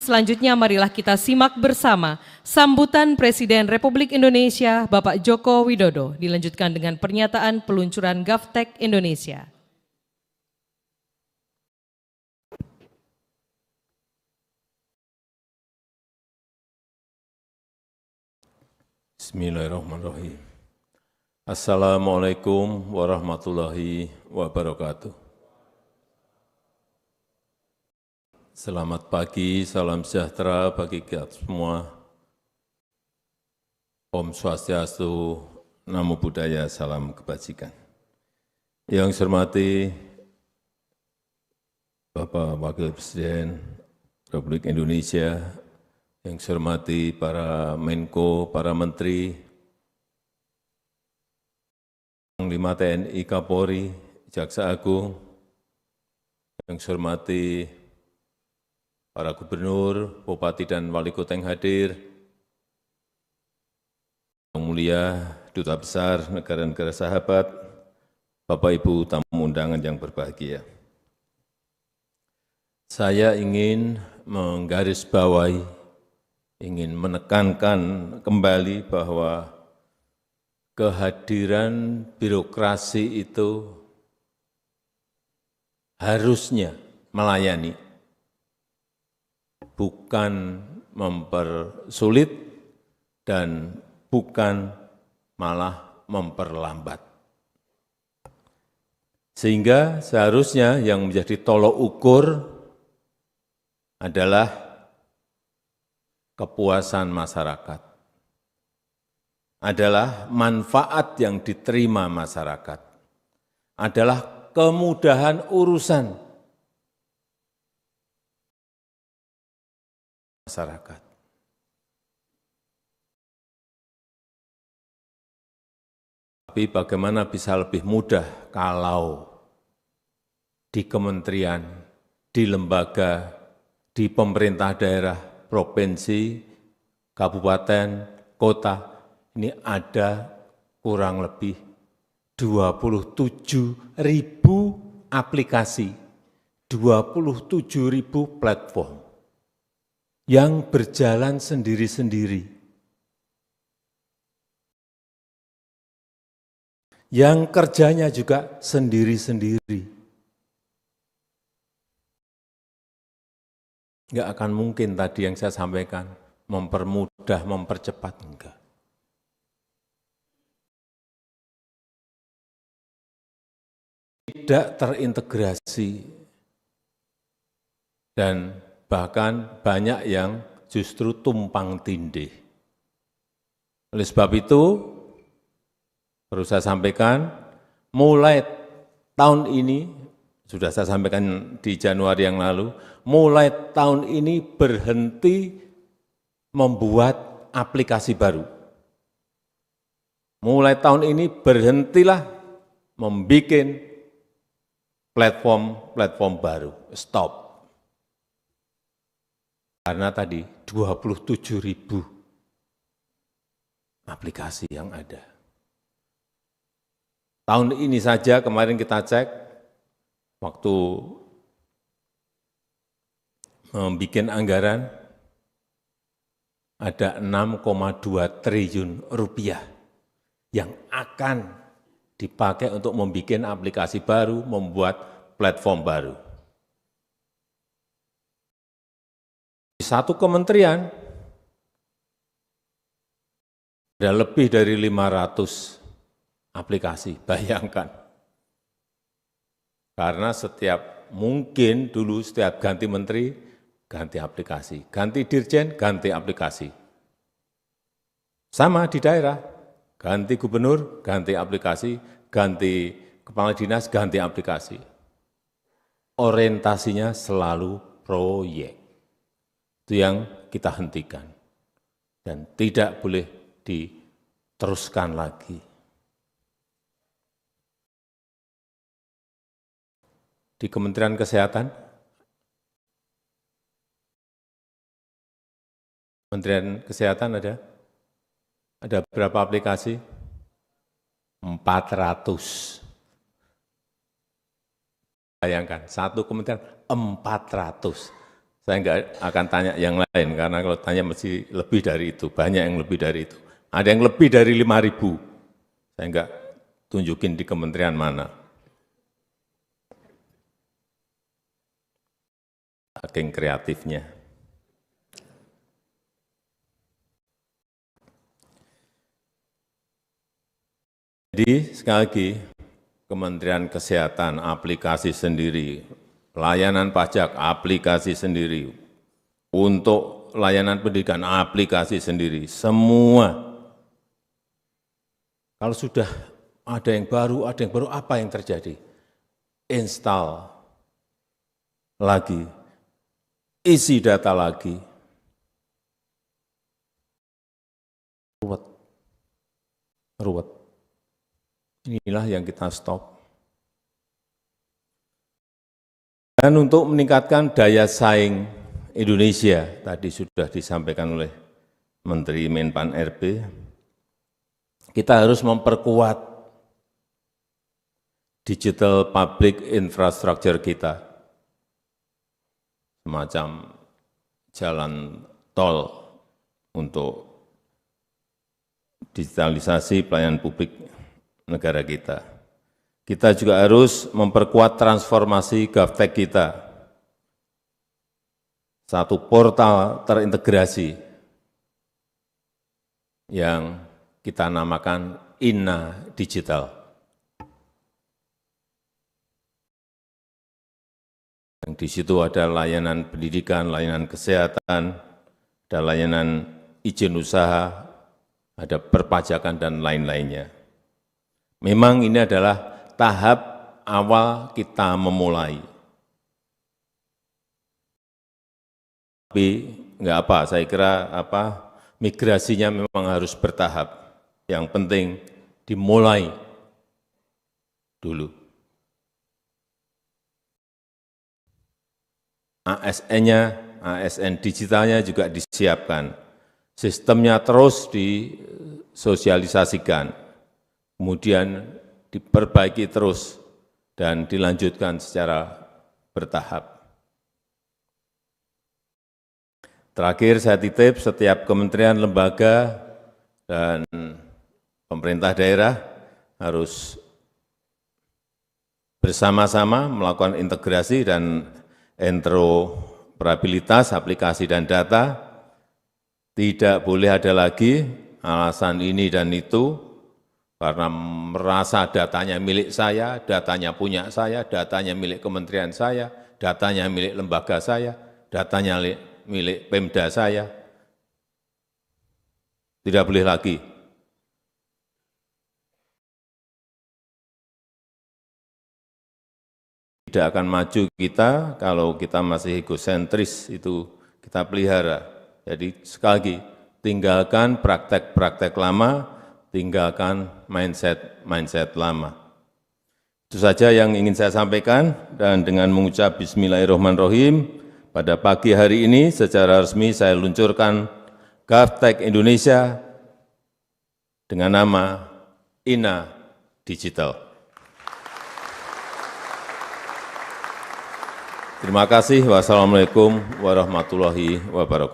Selanjutnya marilah kita simak bersama sambutan Presiden Republik Indonesia Bapak Joko Widodo dilanjutkan dengan pernyataan peluncuran GovTech Indonesia. Bismillahirrahmanirrahim. Assalamualaikum warahmatullahi wabarakatuh. Selamat pagi, salam sejahtera bagi kita semua. Om Swastiastu, Namo Buddhaya, salam kebajikan. Yang saya hormati Bapak Wakil Presiden Republik Indonesia, yang saya hormati para Menko, para Menteri, Panglima TNI, Kapolri, Jaksa Agung, yang saya hormati para gubernur, bupati dan wali kota yang hadir, Yang Mulia Duta Besar negara-negara sahabat, Bapak Ibu tamu undangan yang berbahagia. Saya ingin menggarisbawahi, ingin menekankan kembali bahwa kehadiran birokrasi itu harusnya melayani, bukan mempersulit dan bukan malah memperlambat. Sehingga seharusnya yang menjadi tolok ukur adalah kepuasan masyarakat, adalah manfaat yang diterima masyarakat, adalah kemudahan urusan masyarakat. Tapi bagaimana bisa lebih mudah kalau di kementerian, di lembaga, di pemerintah daerah, provinsi, kabupaten, kota, ini ada kurang lebih 27.000 aplikasi, 27.000 platform yang berjalan sendiri-sendiri, yang kerjanya juga sendiri-sendiri. Enggak akan mungkin tadi yang saya sampaikan, mempermudah, mempercepat, enggak. Tidak terintegrasi dan bahkan banyak yang justru tumpang tindih. Oleh sebab itu, perlu saya sampaikan, mulai tahun ini, sudah saya sampaikan di Januari yang lalu, mulai tahun ini berhenti membuat aplikasi baru. Mulai tahun ini berhentilah membuat platform baru, stop. Karena tadi 27.000 aplikasi yang ada. Tahun ini saja kemarin kita cek, waktu membuat anggaran, ada 6,2 triliun rupiah yang akan dipakai untuk membuat aplikasi baru, membuat platform baru. Di satu kementerian, ada lebih dari 500 aplikasi, bayangkan. Karena mungkin dulu setiap ganti menteri, ganti aplikasi. Ganti dirjen, ganti aplikasi. Sama di daerah, ganti gubernur, ganti aplikasi, ganti kepala dinas, ganti aplikasi. Orientasinya selalu proyek. Itu yang kita hentikan. Dan tidak boleh diteruskan lagi. Di Kementerian Kesehatan, ada berapa aplikasi? 400. Bayangkan, satu kementerian 400. Saya nggak akan tanya yang lain, karena kalau tanya mesti lebih dari itu, banyak yang lebih dari itu. Ada yang lebih dari 5.000, saya nggak tunjukin di kementerian mana. Saking kreatifnya. Jadi sekali lagi, Kementerian Kesehatan aplikasi sendiri, pelayanan pajak aplikasi sendiri, untuk layanan pendidikan aplikasi sendiri, semua. Kalau sudah ada yang baru, apa yang terjadi? Install lagi, isi data lagi. Ruwet. Inilah yang kita stop. Dan untuk meningkatkan daya saing Indonesia, tadi sudah disampaikan oleh Menteri Menpan RB, kita harus memperkuat digital public infrastructure kita, semacam jalan tol untuk digitalisasi pelayanan publik negara kita. Kita juga harus memperkuat transformasi GovTech kita. Satu portal terintegrasi yang kita namakan INA Digital. Yang di situ ada layanan pendidikan, layanan kesehatan, ada layanan izin usaha, ada perpajakan dan lain-lainnya. Memang ini adalah tahap awal kita memulai. Tapi enggak apa, saya kira migrasinya memang harus bertahap. Yang penting dimulai dulu. ASN digitalnya juga disiapkan. Sistemnya terus disosialisasikan, kemudian diperbaiki terus dan dilanjutkan secara bertahap. Terakhir saya titip setiap kementerian, lembaga, dan pemerintah daerah harus bersama-sama melakukan integrasi dan interoperabilitas aplikasi dan data. Tidak boleh ada lagi alasan ini dan itu, karena merasa datanya milik saya, datanya punya saya, datanya milik kementerian saya, datanya milik lembaga saya, datanya milik Pemda saya. Tidak boleh lagi. Tidak akan maju kita kalau kita masih egosentris, itu kita pelihara. Jadi sekali lagi, tinggalkan praktek-praktek lama, tinggalkan mindset lama. Itu saja yang ingin saya sampaikan, dan dengan mengucap Bismillahirrahmanirrahim, pada pagi hari ini secara resmi saya luncurkan GovTech Indonesia dengan nama INA Digital. Terima kasih. Wassalamualaikum warahmatullahi wabarakatuh.